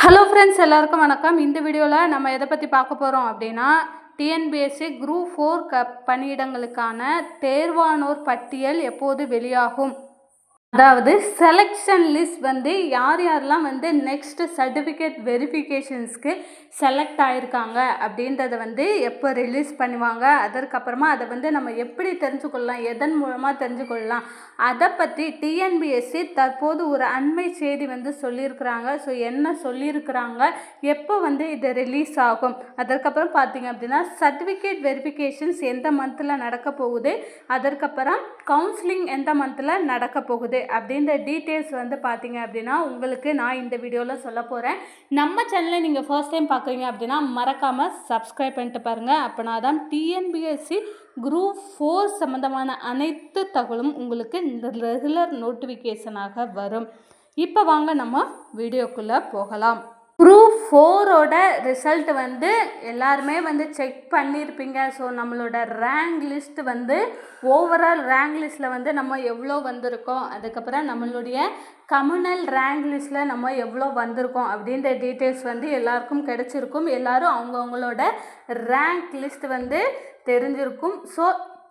Hello friends, எல்லாருக்கும் வணக்கம். இந்த வீடியோவில் நம்ம எதை பற்றி பார்க்க போகிறோம் அப்படின்னா, டிஎன்பிஎஸ்சி குரூப் 4 பணியிடங்களுக்கான தேர்வானோர் பட்டியல் எப்போது வெளியாகும், அதாவது செலெக்ஷன் லிஸ்ட் வந்து யார் யாரெல்லாம் வந்து நெக்ஸ்ட் சர்டிஃபிகேட் வெரிஃபிகேஷன்ஸ்க்கு செலக்ட் ஆகிருக்காங்க அப்படின்றத வந்து எப்போ ரிலீஸ் பண்ணுவாங்க, அதற்கப்புறமா அதை வந்து நம்ம எப்படி தெரிஞ்சுக்கொள்ளலாம், எதன் மூலமாக தெரிஞ்சுக்கொள்ளலாம், அதை பற்றி டிஎன்பிஎஸ்சி தற்போது ஒரு அண்மை செய்தி வந்து சொல்லியிருக்கிறாங்க. ஸோ என்ன சொல்லியிருக்கிறாங்க, எப்போ வந்து இது ரிலீஸ் ஆகும், அதற்கப்புறம் பார்த்தீங்க அப்படின்னா சர்டிஃபிகேட் வெரிஃபிகேஷன்ஸ் எந்த மந்தில் நடக்க போகுது, அதற்கப்புறம் கவுன்சிலிங் எந்த மந்தில் நடக்க போகுது அப்படின்ற டீட்டெயில்ஸ் வந்து பார்த்தீங்க அப்படின்னா உங்களுக்கு நான் இந்த வீடியோவில் சொல்ல போகிறேன். நம்ம சேனலை நீங்கள் ஃபர்ஸ்ட் டைம் பார்க்குறீங்க அப்படின்னா மறக்காமல் சப்ஸ்கிரைப் பண்ணிட்டு பாருங்கள். அப்படின்னா தான் டிஎன்பிஎஸ்சி குரூப் 4 சம்மந்தமான அனைத்து தகவலும் உங்களுக்கு ரெகுலர் நோட்டிஃபிகேஷனாக வரும். இப்போ வாங்க நம்ம வீடியோக்குள்ளே போகலாம். குரூப் 4ஓட ரிசல்ட் வந்து எல்லாருமே வந்து செக் பண்ணியிருப்பீங்க. ஸோ நம்மளோட ரேங்க் லிஸ்ட் வந்து ஓவரால் ரேங்க் லிஸ்ட்டில் வந்து நம்ம எவ்வளோ வந்திருக்கோம், அதுக்கப்புறம் நம்மளுடைய கம்யூனல் ரேங்க் லிஸ்ட்டில் நம்ம எவ்வளோ வந்திருக்கோம் அப்படின்ற டீட்டெயில்ஸ் வந்து எல்லாருக்கும் கிடச்சிருக்கும். எல்லோரும் அவங்கவுங்களோட ரேங்க் லிஸ்ட் வந்து தெரிஞ்சிருக்கும். ஸோ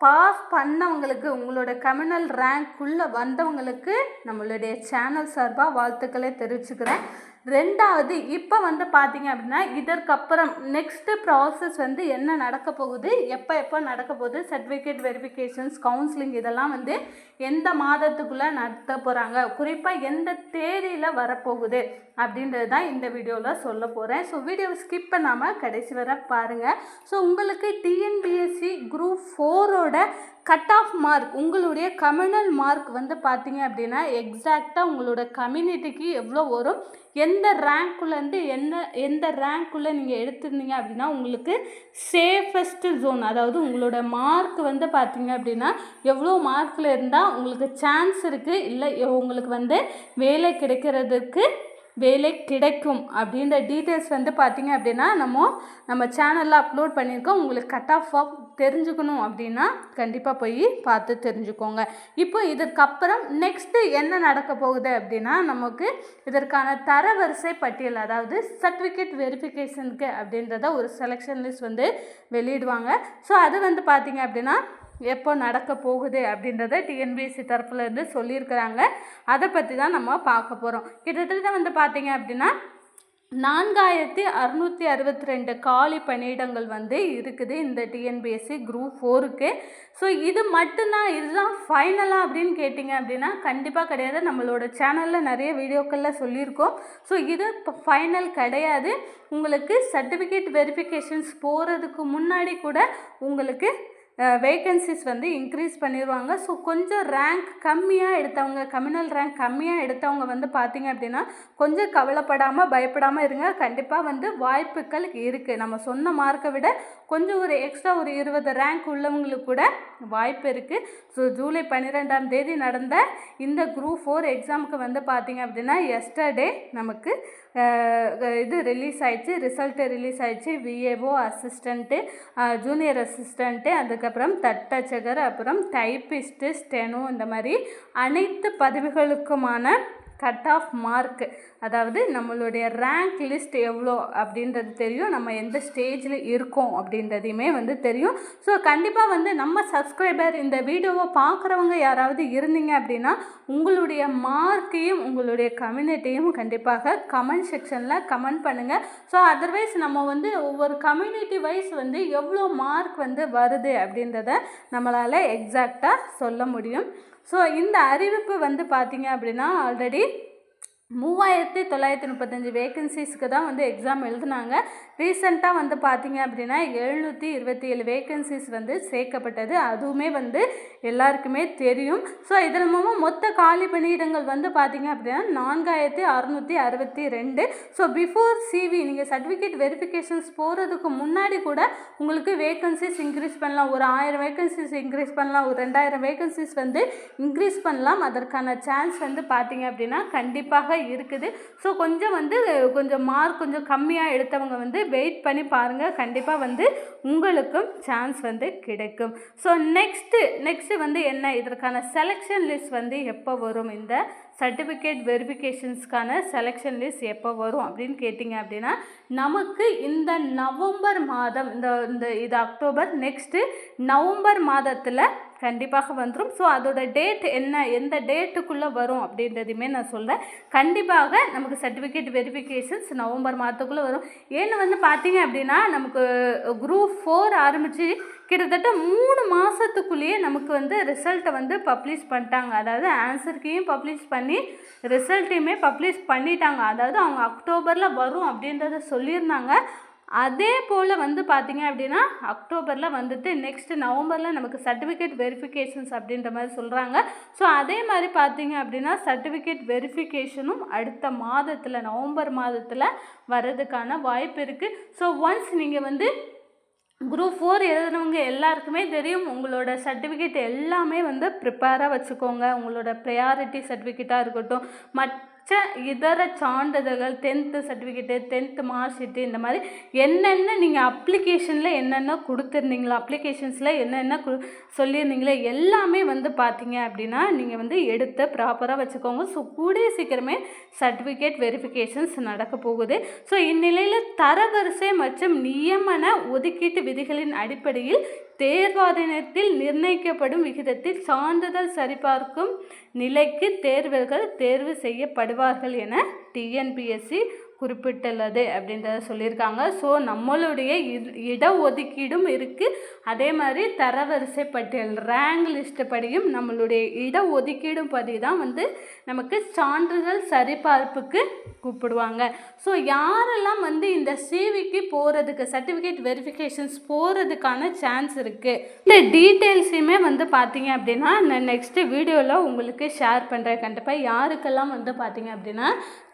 பாஸ் பண்ணவங்களுக்கு, உங்களோட கம்யூனல் ரேங்க்குள்ளே வந்தவங்களுக்கு நம்மளுடைய சேனல் சார்பாக வாழ்த்துக்களை தெரிவிச்சுக்கிறேன். ரெண்டாவது, இப்போ வந்து பார்த்தீங்க அப்படின்னா இதற்கப்புறம் நெக்ஸ்ட்டு ப்ராசஸ் வந்து என்ன நடக்க போகுது, எப்போ நடக்க போகுது, சர்டிஃபிகேட் வெரிஃபிகேஷன்ஸ், கவுன்சிலிங் இதெல்லாம் வந்து எந்த மாதத்துக்குள்ளே நடத்த போகிறாங்க, குறிப்பாக எந்த தேதியில் வரப்போகுது அப்படின்றது தான் இந்த வீடியோவில் சொல்ல போகிறேன். ஸோ வீடியோவை ஸ்கிப் பண்ணாமல் கடைசி வரை பாருங்கள். ஸோ உங்களுக்கு டிஎன்பிஎஸ்சி குரூப் 4ஓட கட் ஆஃப் மார்க், உங்களுடைய கம்யூனல் மார்க் வந்து பார்த்தீங்க அப்படின்னா எக்ஸாக்டாக உங்களோட கம்யூனிட்டிக்கு எவ்வளோ வரும், எந்த ரேங்க்குள்ளேருந்து எந்த ரேங்க்குள்ளே நீங்கள் எடுத்திருந்தீங்க அப்படின்னா உங்களுக்கு சேஃபஸ்ட்டு ஜோன், அதாவது உங்களோட மார்க் வந்து பார்த்தீங்க அப்படின்னா எவ்வளோ மார்க்கில் இருந்தால் உங்களுக்கு சான்ஸ் இருக்குது, இல்லை உங்களுக்கு வந்து வேலை கிடைக்கும் அப்படின்ற டீட்டெயில்ஸ் வந்து பார்த்தீங்க அப்படின்னா நம்ம சேனலில் அப்லோட் பண்ணியிருக்கோம். உங்களுக்கு கட் ஆஃப் தெரிஞ்சுக்கணும் அப்படின்னா கண்டிப்பாக போய் பார்த்து தெரிஞ்சுக்கோங்க. இப்போ இதற்கப்புறம் நெக்ஸ்ட்டு என்ன நடக்க போகுது அப்படின்னா, நமக்கு இதற்கான தரவரிசை பட்டியல், அதாவது சர்டிஃபிகேட் வெரிஃபிகேஷனுக்கு அப்படின்றத ஒரு செலெக்ஷன் லிஸ்ட் வந்து வெளியிடுவாங்க. ஸோ அது வந்து பார்த்தீங்க அப்படின்னா எப்போ நடக்க போகுது அப்படின்றத டிஎன்பிஎஸ்சி தரப்புலேருந்து சொல்லியிருக்கிறாங்க. அதை பற்றி தான் நம்ம பார்க்க போகிறோம். கிட்டத்தட்ட வந்து பார்த்தீங்க அப்படின்னா 4662 காலி பணியிடங்கள் வந்து இருக்குது இந்த டிஎன்பிஎஸ்சி குரூப் 4க்கு. ஸோ இது மட்டும்தான், இதுதான் ஃபைனலாக அப்படின்னு கேட்டிங்க அப்படின்னா கண்டிப்பாக கிடையாது. நம்மளோட சேனலில் நிறைய வீடியோக்களில் சொல்லியிருக்கோம். ஸோ இது ஃபைனல் கிடையாது. உங்களுக்கு சர்டிஃபிகேட் வெரிஃபிகேஷன்ஸ் போகிறதுக்கு முன்னாடி கூட உங்களுக்கு வேக்கன்சிஸ் வந்து இன்க்ரீஸ் பண்ணிடுவாங்க. ஸோ கொஞ்சம் ரேங்க் கம்மியாக எடுத்தவங்க, கம்யூனல் ரேங்க் கம்மியாக எடுத்தவங்க வந்து பார்த்திங்க அப்படின்னா கொஞ்சம் கவலைப்படாமல் பயப்படாமல் இருங்க. கண்டிப்பாக வந்து வாய்ப்புகள் இருக்குது. நம்ம சொன்ன மார்க்கை விட கொஞ்சம் ஒரு எக்ஸ்ட்ரா ஒரு 20 ரேங்க் உள்ளவங்களுக்கு கூட வாய்ப்பு இருக்குது. ஸோ ஜூலை 12ஆம் தேதி நடந்த இந்த குரூப் 4 எக்ஸாமுக்கு வந்து பார்த்திங்க அப்படின்னா எஸ்டர்டே நமக்கு இது ரிலீஸ் ஆயிடுச்சு, ரிசல்ட்டு ரிலீஸ் ஆயிடுச்சு. விஏஓ அசிஸ்டண்ட்டு, ஜூனியர் அசிஸ்டண்ட்டு, அதுக்கப்புறம் தட்டச்சகர், அப்புறம் டைப்பிஸ்ட்டு, ஸ்டெனோ, இந்த மாதிரி அனைத்து பதவிகளுக்குமான கட் ஆஃப் மார்க், அதாவது நம்மளுடைய ரேங்க் லிஸ்ட் எவ்வளோ அப்படின்றது தெரியும், நம்ம எந்த ஸ்டேஜில் இருக்கோம் அப்படின்றதையுமே வந்து தெரியும். ஸோ கண்டிப்பாக வந்து நம்ம சப்ஸ்கிரைபர் இந்த வீடியோவை பார்க்குறவங்க யாராவது இருந்தீங்க அப்படின்னா உங்களுடைய மார்க்கையும் உங்களுடைய கம்யூனிட்டியும் கண்டிப்பாக கமெண்ட் செக்ஷனில் கமெண்ட் பண்ணுங்கள். ஸோ அதர்வைஸ் நம்ம வந்து ஒவ்வொரு கம்யூனிட்டி வைஸ் வந்து எவ்வளோ மார்க் வந்து வருது அப்படின்றத நம்மளால் எக்ஸாக்டாக சொல்ல முடியும். ஸோ இந்த அறிவிப்பு வந்து பார்த்திங்க அப்படின்னா ஆல்ரெடி 3935 வேக்கன்சிஸ்க்கு தான் வந்து எக்ஸாம் எழுதுனாங்க. ரீசெண்டாக வந்து பார்த்திங்க அப்படின்னா 727 வேக்கன்சிஸ் வந்து சேர்க்கப்பட்டது. அதுவுமே வந்து எல்லாருக்குமே தெரியும். ஸோ இதன் மூலமாக மொத்த காலி பணியிடங்கள் வந்து பார்த்திங்க அப்படின்னா 4662. ஸோ பிஃபோர் சிவி நீங்கள் சர்டிஃபிகேட் வெரிஃபிகேஷன்ஸ் போகிறதுக்கு முன்னாடி கூட உங்களுக்கு வேக்கன்சிஸ் இன்க்ரீஸ் பண்ணலாம். ஒரு 1000 வேக்கன்சிஸ் இன்க்ரீஸ் பண்ணலாம், ஒரு 2000 வேக்கன்சிஸ் வந்து இன்க்ரீஸ் பண்ணலாம். அதற்கான சான்ஸ் வந்து பார்த்திங்க அப்படின்னா கண்டிப்பாக இருக்குது. ஸோ கொஞ்சம் மார்க் கொஞ்சம் கம்மியாக எடுத்தவங்க வந்து வெயிட் பண்ணி பாருங்கள். கண்டிப்பாக வந்து உங்களுக்கும் சான்ஸ் வந்து கிடைக்கும். ஸோ நெக்ஸ்ட்டு வந்து என்ன, இதற்கான செலெக்ஷன் லிஸ்ட் வந்து எப்போ வரும், இந்த சர்டிஃபிகேட் வெரிஃபிகேஷன்ஸ்க்கான செலெக்ஷன் லிஸ்ட் எப்போ வரும் அப்படின்னு கேட்டிங்க அப்படின்னா, நமக்கு இந்த நவம்பர் மாதம் இது அக்டோபர், நெக்ஸ்ட்டு நவம்பர் மாதத்தில் கண்டிப்பாக வந்துடும். ஸோ அதோட டேட் என்ன, எந்த டேட்டுக்குள்ளே வரும் அப்படின்றதையுமே நான் சொல்கிறேன். கண்டிப்பாக நமக்கு சர்டிஃபிகேட் வெரிஃபிகேஷன்ஸ் நவம்பர் மாதத்துக்குள்ளே வரும். ஏன்னு பார்த்தீங்க அப்படின்னா, நமக்கு குரூப் 4 ஆரம்பித்து கிட்டத்தட்ட 3 மாதத்துக்குள்ளேயே நமக்கு ரிசல்ட்டை பப்ளிஷ் பண்ணிட்டாங்க. அதாவது ஆன்சர் பப்ளிஷ் பண்ணி ரிசல்ட்டையுமே பப்ளிஷ் பண்ணிட்டாங்க. அதாவது அவங்க அக்டோபரில் வரும் அப்படின்றத சொல்லியிருந்தாங்க. அதே போல் பார்த்தீங்க அப்படின்னா அக்டோபரில் நெக்ஸ்ட் நவம்பரில் நமக்கு சர்டிஃபிகேட் வெரிஃபிகேஷன்ஸ் அப்படின்ற மாதிரி சொல்கிறாங்க. ஸோ அதே மாதிரி பார்த்தீங்க அப்படின்னா சர்டிஃபிகேட் வெரிஃபிகேஷனும் அடுத்த மாதத்தில் நவம்பர் மாதத்தில் வர்றதுக்கான வாய்ப்பு இருக்குது. ஸோ ஒன்ஸ் நீங்கள் குரூப் 4 எழுதுனவங்க எல்லாருக்குமே தெரியும், உங்களோட சர்டிஃபிகேட் எல்லாமே ப்ரிப்பேராக வச்சுக்கோங்க. உங்களோட ப்ரையாரிட்டி சர்டிஃபிகேட்டாக இருக்கட்டும், இதர சான்றிதழ்கள், 10th certificate, 10th mark sheet, இந்த மாதிரி என்னென்ன நீங்கள் அப்ளிகேஷனில் என்னென்ன கொடுத்துருந்தீங்களோ, அப்ளிகேஷன்ஸில் என்னென்ன சொல்லியிருந்தீங்களோ எல்லாமே பார்த்தீங்க அப்படின்னா நீங்கள் எடுத்து ப்ராப்பராக வச்சுக்கோங்க. ஸோ கூடிய சீக்கிரமே சர்டிஃபிகேட் வெரிஃபிகேஷன்ஸ் நடக்க போகுது. ஸோ இந்நிலையில் தரவரிசை மற்றும் நியமன ஒதுக்கீட்டு விதிகளின் அடிப்படையில் தேர்வாணையத்தில் நிர்ணயிக்கப்படும் விகிதத்தில் சான்றிதழ் சரிபார்க்கும் நிலைக்கு தேர்வர்கள் தேர்வு செய்யப்படுவார்கள் என டிஎன்பிஎஸ்சி குறிப்பிட்டுள்ளது அப்படின்றத சொல்லியிருக்காங்க. ஸோ நம்மளுடைய இடஒதுக்கீடும் இருக்குது, அதே மாதிரி தரவரிசை பட்டியல் ரேங்க் லிஸ்ட்டு படியும் நம்மளுடைய இடஒதுக்கீடும் படி தான் நமக்கு சான்றிதழ் சரிபார்ப்புக்கு கூப்பிடுவாங்க. ஸோ யாரெல்லாம் இந்த சிவிக்கு போகிறதுக்கு சர்டிஃபிகேட் வெரிஃபிகேஷன்ஸ் போகிறதுக்கான சான்ஸ் இருக்குது, இந்த டீட்டெயில்ஸையுமே பார்த்தீங்க அப்படின்னா நான் நெக்ஸ்ட்டு வீடியோவில் உங்களுக்கு ஷேர் பண்ணுறேன். கண்டிப்பாக யாருக்கெல்லாம் பார்த்தீங்க அப்படின்னா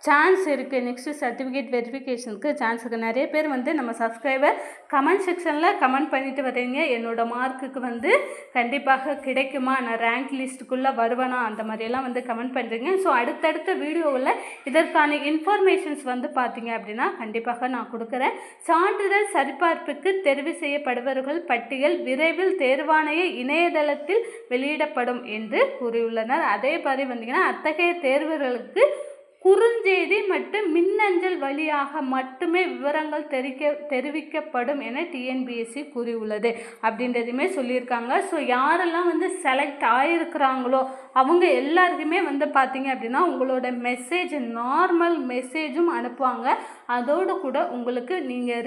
சான்ஸ் இருக்குது, நெக்ஸ்ட்டு சர்டிஃபிகேட் வெரிஃபிகேஷனுக்கு சான்ஸ் இருக்குது. நிறைய பேர் நம்ம சப்ஸ்கிரைபர் கமெண்ட் செக்ஷனில் கமெண்ட் பண்ணிட்டு வரீங்க, என்னோடய மார்க்குக்கு கண்டிப்பாக கிடைக்குமா, நான் ரேங்க் லிஸ்ட்டுக்குள்ளே வருவேனா, அந்த மாதிரியெல்லாம் கமெண்ட் பண்ணுறீங்க. ஸோ அடுத்தடுத்த வீடியோவில் இதற்கான இன்ஃபர்மேஷன்ஸ் பார்த்தீங்க அப்படின்னா கண்டிப்பாக நான் கொடுக்குறேன். சான்றிதழ் சரிபார்ப்புக்கு தெரிவு செய்யப்படுபவர்கள் பட்டியல் விரைவில் தேர்வாணைய இணையதளத்தில் வெளியிடப்படும் என்று கூறியுள்ளனர். அதே மாதிரி வந்தீங்கன்னா அத்தகைய தேர்வுகளுக்கு குறுஞ்செய்தி மற்றும் மின்னஞ்சல் வழியாக மட்டுமே விவரங்கள் தெரிவிக்கப்படும் என டிஎன்பிஎஸ்சி கூறியுள்ளது அப்படின்றதுமே சொல்லியிருக்காங்க. ஸோ யாரெல்லாம் செலக்ட் ஆகிருக்கிறாங்களோ அவங்க எல்லாருக்குமே பார்த்தீங்க அப்படின்னா உங்களோட மெசேஜ் நார்மல் மெசேஜும் அனுப்புவாங்க. அதோடு கூட உங்களுக்கு நீங்கள்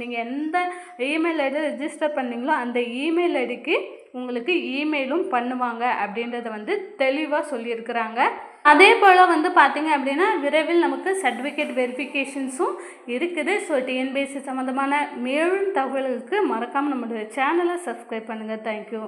நீங்கள் எந்த இமெயில் ஐடி ரெஜிஸ்டர் பண்ணீங்களோ அந்த இமெயில் ஐடிக்கு உங்களுக்கு இமெயிலும் பண்ணுவாங்க அப்படின்றத தெளிவாக சொல்லியிருக்கிறாங்க. அதே போல் பார்த்தீங்க அப்படின்னா விரைவில் நமக்கு சர்டிஃபிகேட் வெரிஃபிகேஷன்ஸும் இருக்குது. ஸோ டிஎன்பிஎஸ்சி சம்மந்தமான மேலும் தகவல்களுக்கு மறக்காமல் நம்மளுடைய சேனலை சப்ஸ்கிரைப் பண்ணுங்கள். தேங்க்யூ.